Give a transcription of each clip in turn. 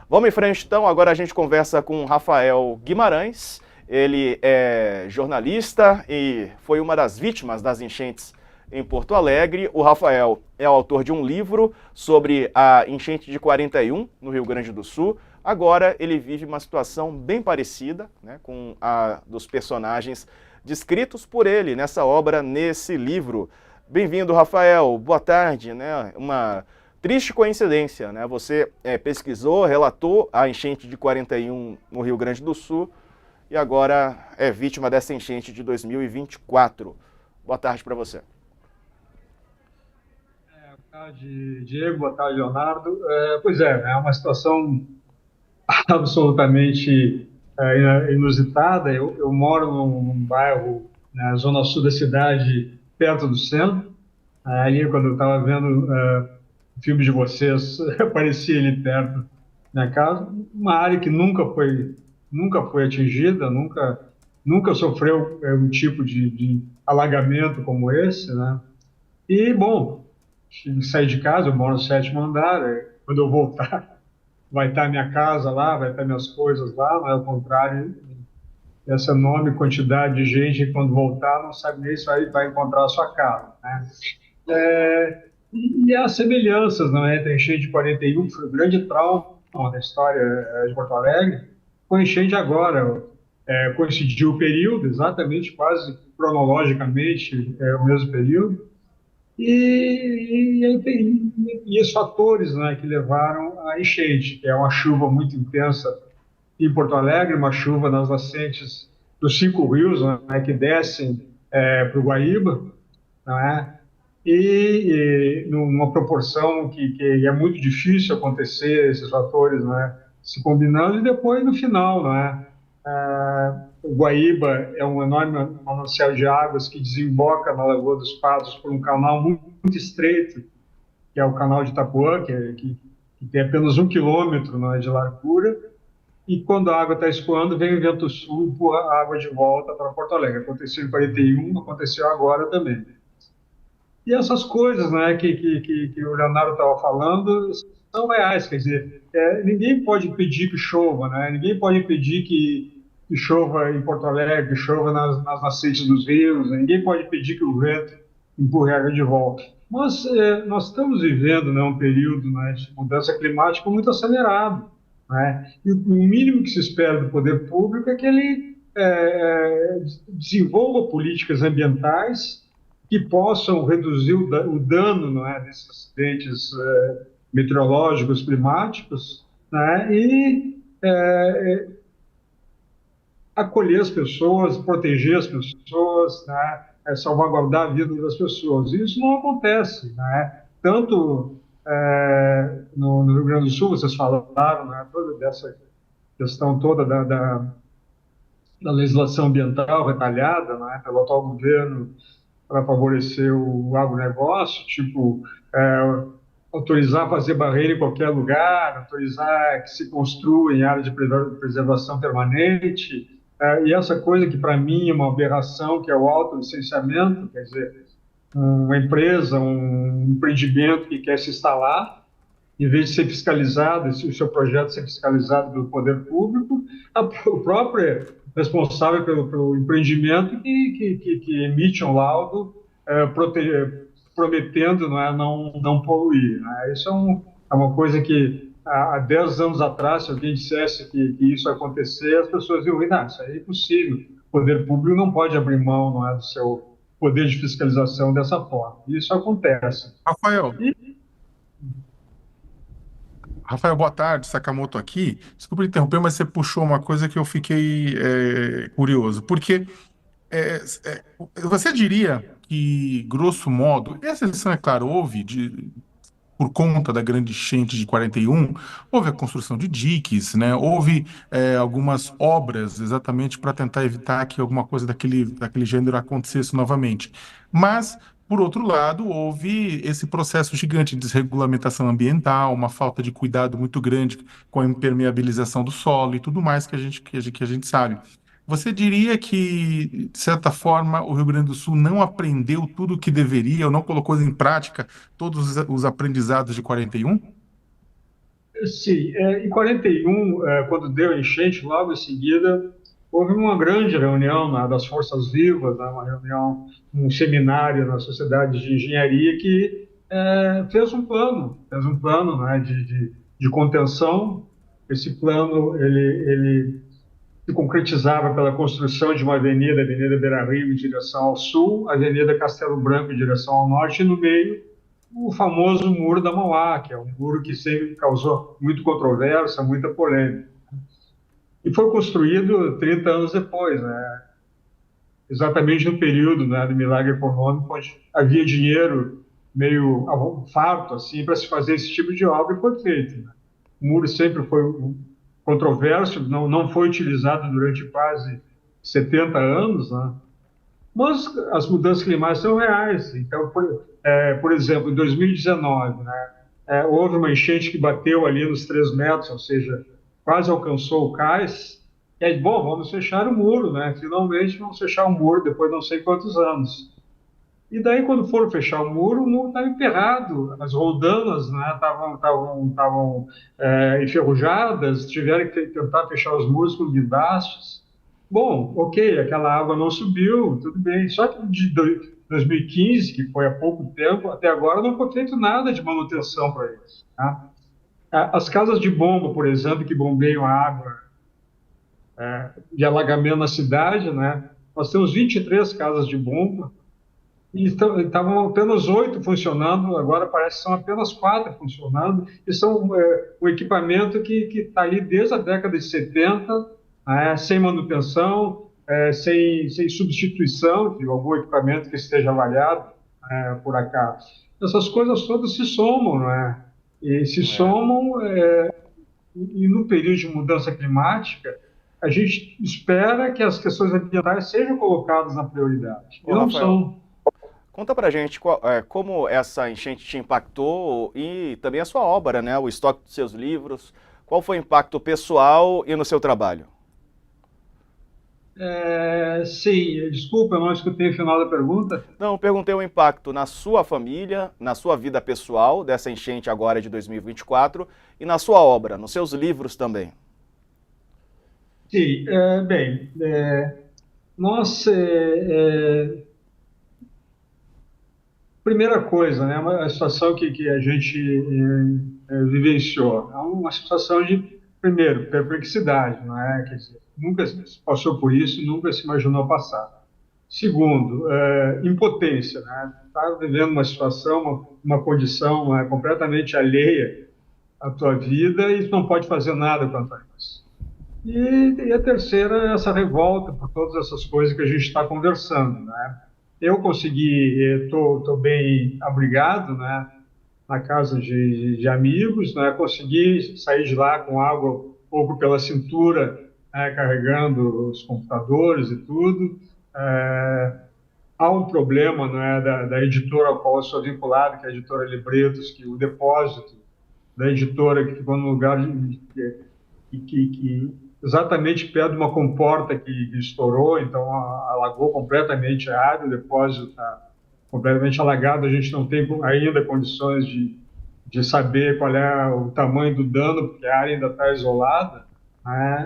Vamos em frente então, agora a gente conversa com Rafael Guimarães. Ele é jornalista e foi uma das vítimas das enchentes em Porto Alegre. O Rafael é o autor de um livro sobre a enchente de 41 no Rio Grande do Sul. Agora ele vive uma situação bem parecida, né, com a dos personagens descritos por ele nessa obra, nesse livro. Bem-vindo, Rafael. Boa tarde, né? Uma triste coincidência, né? Você pesquisou, relatou a enchente de 41 no Rio Grande do Sul e agora é vítima dessa enchente de 2024. Boa tarde para você. Boa tarde, Diego. Boa tarde, Leonardo. Pois é uma situação absolutamente inusitada. Eu moro num bairro na zona sul da cidade, perto do centro. Ali, quando eu estava vendo o filme de vocês, aparecia ali perto da minha casa. Uma área que nunca foi atingida, nunca sofreu um tipo de alagamento como esse, né? E, bom, sair de casa, eu moro no sétimo andar, quando eu voltar, vai estar minha casa lá, vai estar minhas coisas lá, mas ao contrário, essa enorme quantidade de gente, quando voltar, não sabe nem se vai encontrar a sua casa, né? E há semelhanças, não é, entre a enchente de 41, que foi o grande trauma da história de Porto Alegre, com a enchente agora. Coincidiu o período, exatamente, quase cronologicamente, o mesmo período, e os fatores, né, que levaram à enchente, que é uma chuva muito intensa em Porto Alegre, uma chuva nas nascentes dos cinco rios, né, que descem para o Guaíba, não é? E numa proporção que é muito difícil acontecer esses fatores, né, se combinando, e depois no final, não é? O Guaíba é um enorme manancial de águas que desemboca na Lagoa dos Patos por um canal muito estreito, que é o canal de Itapuã, que tem apenas 1 quilômetro, não é, de largura, e quando a água está escoando, vem o vento sul e empurra a água de volta para Porto Alegre. Aconteceu em 41, aconteceu agora também. E essas coisas, né, que o Leonardo estava falando são reais, quer dizer, ninguém pode impedir que chova, né? Ninguém pode impedir que chova em Porto Alegre, que chova nas nascentes dos rios, né? Ninguém pode impedir que o vento empurre a água de volta. Mas nós estamos vivendo, né, um período, né, de mudança climática muito acelerado, né? E o mínimo que se espera do poder público é que ele desenvolva políticas ambientais que possam reduzir o dano, não é, desses acidentes meteorológicos, climáticos, né, e acolher as pessoas, proteger as pessoas, né, salvaguardar a vida das pessoas. E isso não acontece, né? Tanto no Rio Grande do Sul, vocês falaram, né, toda dessa questão toda da legislação ambiental retalhada, né, pelo atual governo, para favorecer o agronegócio, tipo, autorizar fazer barreira em qualquer lugar, autorizar que se construa em área de preservação permanente, e essa coisa que para mim é uma aberração, que é o autolicenciamento, quer dizer, uma empresa, um empreendimento que quer se instalar, em vez de ser fiscalizado, se o seu projeto ser fiscalizado pelo poder público, o próprio responsável pelo empreendimento que emite um laudo prometendo, não poluir, né? Isso é uma coisa que há 10 anos atrás, se alguém dissesse que isso ia acontecer, as pessoas iam rir, não, isso é impossível. O poder público não pode abrir mão, não é, do seu poder de fiscalização dessa forma. Isso acontece. Rafael, E Rafael, boa tarde, Sakamoto aqui. Desculpa interromper, mas você puxou uma coisa que eu fiquei curioso. Porque você diria que, grosso modo, essa eleição, é claro, por conta da grande enchente de 41, houve a construção de diques, né? Houve algumas obras exatamente para tentar evitar que alguma coisa daquele gênero acontecesse novamente. Mas, por outro lado, houve esse processo gigante de desregulamentação ambiental, uma falta de cuidado muito grande com a impermeabilização do solo e tudo mais que a gente sabe. Você diria que, de certa forma, o Rio Grande do Sul não aprendeu tudo o que deveria, ou não colocou em prática todos os aprendizados de 41? Sim, em 41, quando deu a enchente, logo em seguida, houve uma grande reunião, né, das Forças Vivas, né, uma reunião, um seminário na Sociedade de Engenharia que fez um plano, né, de contenção. Esse plano ele se concretizava pela construção de uma avenida, a Avenida Beira-Rio em direção ao sul, a Avenida Castelo Branco em direção ao norte, e no meio o famoso Muro da Mauá, que é um muro que sempre causou muito controvérsia, muita polêmica. E foi construído 30 anos depois, né? Exatamente no período, né, do milagre econômico, onde havia dinheiro meio farto assim, para se fazer esse tipo de obra, e foi feito. Né? O muro sempre foi controverso, não foi utilizado durante quase 70 anos, né? Mas as mudanças climáticas são reais. Então, por exemplo, em 2019, né, houve uma enchente que bateu ali nos 3 metros, ou seja, quase alcançou o cais. E aí, bom, vamos fechar o muro, né? Finalmente vamos fechar o muro depois de não sei quantos anos. E daí, quando foram fechar o muro estava emperrado, as roldanas, né, estavam enferrujadas, tiveram que tentar fechar os muros com guindastes. Bom, ok, aquela água não subiu, tudo bem. Só que de 2015, que foi há pouco tempo, até agora não foi feito nada de manutenção para eles. Tá? As casas de bomba, por exemplo, que bombeiam a água de alagamento na cidade, né? Nós temos 23 casas de bomba, e estavam apenas 8 funcionando, agora parece que são apenas 4 funcionando, e são um equipamento que está ali desde a década de 70, sem manutenção, sem substituição de algum equipamento que esteja avariado por acaso. Essas coisas todas se somam, não é? E se somam, e no período de mudança climática, a gente espera que as questões ambientais sejam colocadas na prioridade, e Ô, não Rafael, são. conta pra gente como essa enchente te impactou e também a sua obra, né? O estoque dos seus livros. Qual foi o impacto pessoal e no seu trabalho? Sim, desculpa, eu não escutei o final da pergunta. Não, perguntei o impacto na sua família, na sua vida pessoal, dessa enchente agora de 2024, e na sua obra, nos seus livros também. Sim, bem, nós, primeira coisa, né, uma situação que a gente vivenciou, é uma situação de, primeiro, perplexidade, não é? Quer dizer, nunca se passou por isso, nunca se imaginou passar. Segundo, impotência, né? Está vivendo uma situação, uma condição completamente alheia à tua vida e tu não pode fazer nada quanto a isso. E a terceira é essa revolta por todas essas coisas que a gente está conversando, né? Eu consegui, estou bem abrigado, né, na casa de amigos, né, consegui sair de lá com água um pouco pela cintura, carregando os computadores e tudo. Há um problema, né, da editora ao qual eu sou vinculado, que é a editora Libretos, que o depósito da editora que ficou no lugar que exatamente perto de uma comporta que estourou, então alagou completamente a área, o depósito está completamente alagado, a gente não tem ainda condições de saber qual é o tamanho do dano, porque a área ainda está isolada,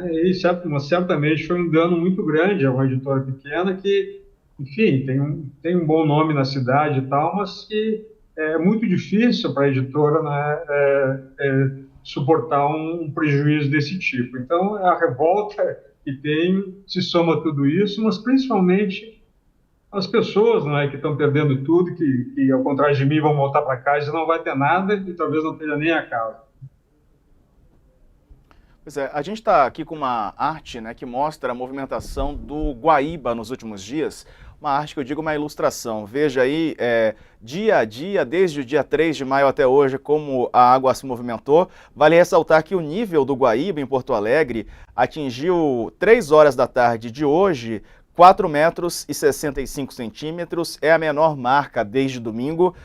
e certamente foi um dano muito grande, é uma editora pequena que, enfim, tem um bom nome na cidade e tal, mas que é muito difícil para a editora, né, suportar um prejuízo desse tipo. Então, a revolta que tem se soma tudo isso, mas principalmente as pessoas, né, que estão perdendo tudo, que ao contrário de mim vão voltar para casa e não vai ter nada e talvez não tenha nem a casa. Pois é, a gente está aqui com uma arte, né, que mostra a movimentação do Guaíba nos últimos dias. Uma arte que eu digo uma ilustração. Veja aí, dia a dia, desde o dia 3 de maio até hoje, como a água se movimentou. Vale ressaltar que o nível do Guaíba em Porto Alegre atingiu 3 horas da tarde de hoje 4 metros e 65 centímetros, é a menor marca desde domingo.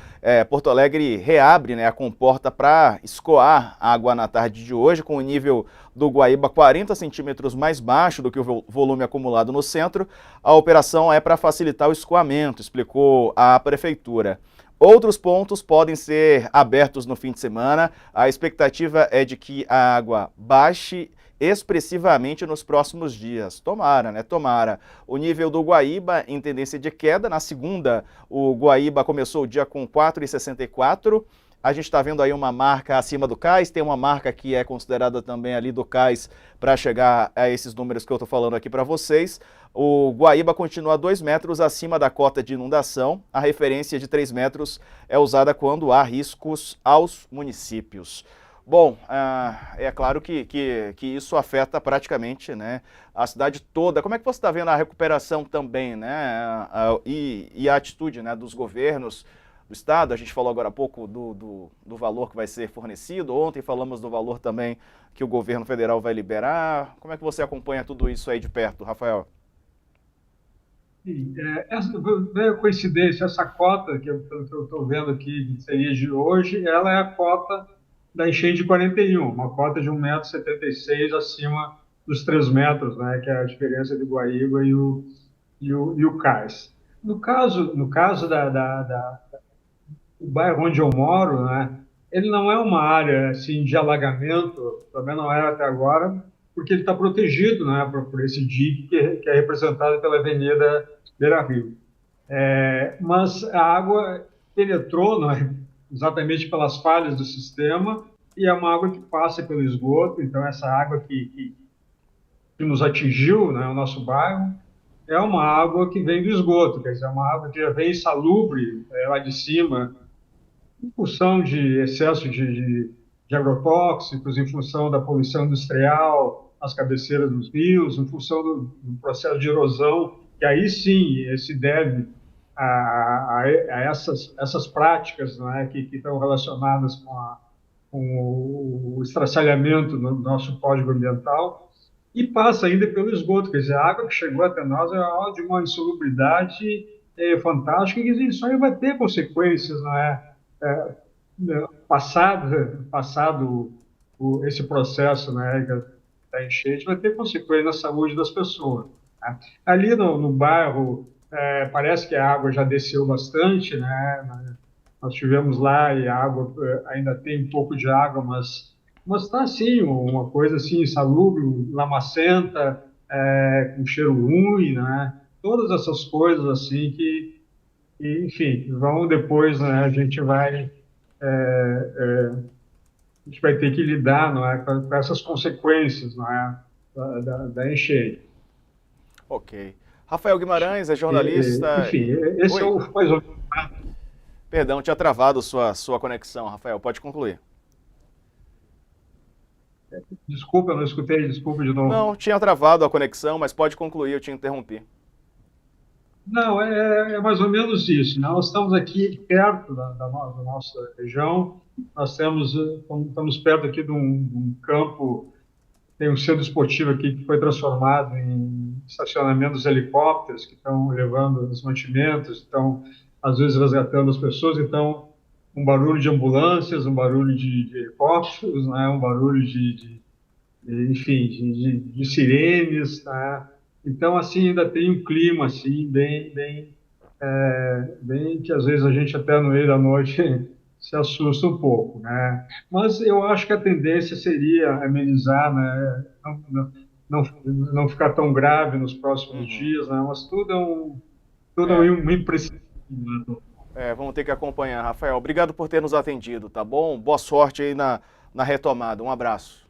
Porto Alegre reabre, né, a comporta para escoar água na tarde de hoje, com o nível do Guaíba 40 centímetros mais baixo do que o volume acumulado no centro. A operação é para facilitar o escoamento, explicou a prefeitura. Outros pontos podem ser abertos no fim de semana. A expectativa é de que a água baixe expressivamente nos próximos dias. Tomara, né? Tomara. O nível do Guaíba em tendência de queda. Na segunda, o Guaíba começou o dia com 4,64. A gente está vendo aí uma marca acima do cais, tem uma marca que é considerada também ali do cais para chegar a esses números que eu estou falando aqui para vocês. O Guaíba continua 2 metros acima da cota de inundação. A referência de 3 metros é usada quando há riscos aos municípios. Bom, é claro que isso afeta praticamente, né, a cidade toda. Como é que você está vendo a recuperação também, né, e a atitude, né, dos governos do Estado? A gente falou agora há pouco do valor que vai ser fornecido. Ontem falamos do valor também que o governo federal vai liberar. Como é que você acompanha tudo isso aí de perto, Rafael? Sim, veio coincidência, essa cota, pelo que eu estou vendo aqui, que seria de hoje, ela é a cota da enchente de 41, uma cota de 1,76 m acima dos 3 metros, né, que é a diferença do Guaíba e o cais. No caso do bairro onde eu moro, né, ele não é uma área assim, de alagamento, também não é até agora, porque ele está protegido, né, por esse dique que é representado pela Avenida Beira-Rio. Mas a água penetrou, né, exatamente pelas falhas do sistema, e é uma água que passa pelo esgoto. Então essa água que nos atingiu, né, o nosso bairro, é uma água que vem do esgoto, quer dizer, é uma água que já vem insalubre lá de cima, em função de excesso de agrotóxicos, em função da poluição industrial, as cabeceiras dos rios, em função do processo de erosão, que aí sim se deve a essas práticas, né, que estão relacionadas com o estraçalhamento no nosso código ambiental, e passa ainda pelo esgoto, quer dizer, a água que chegou até nós é de uma insalubridade fantástica, e isso aí vai ter consequências, né? Passado esse processo, né, da enchente, vai ter consequência na saúde das pessoas. Né? Ali no bairro, parece que a água já desceu bastante, né? Nós tivemos lá e a água ainda tem um pouco de água, mas está assim, uma coisa assim, insalubre, lamacenta, com cheiro ruim, né? Todas essas coisas assim enfim, vão depois, né, a gente vai ter que lidar, não é, com essas consequências, não é, da enchente. Ok. Rafael Guimarães é jornalista. Enfim, esse é o mais ou menos. Perdão, tinha travado sua conexão, Rafael. Pode concluir. Desculpa, eu não escutei, desculpa de novo. Não, tinha travado a conexão, mas pode concluir, eu te interrompi. Não, é mais ou menos isso. Nós estamos aqui perto da nossa região, estamos perto aqui de um campo, tem um centro esportivo aqui que foi transformado em estacionamento dos helicópteros, que estão levando os mantimentos, estão, às vezes, resgatando as pessoas. Então, um barulho de ambulâncias, um barulho de helicópteros, né, um barulho enfim, de sirenes, tá? Então, assim, ainda tem um clima, assim, bem que às vezes a gente até no meio da noite se assusta um pouco, né? Mas eu acho que a tendência seria amenizar, né? Não ficar tão grave nos próximos dias, né? Mas tudo é um imprecisível. Vamos ter que acompanhar, Rafael. Obrigado por ter nos atendido, tá bom? Boa sorte aí na retomada. Um abraço.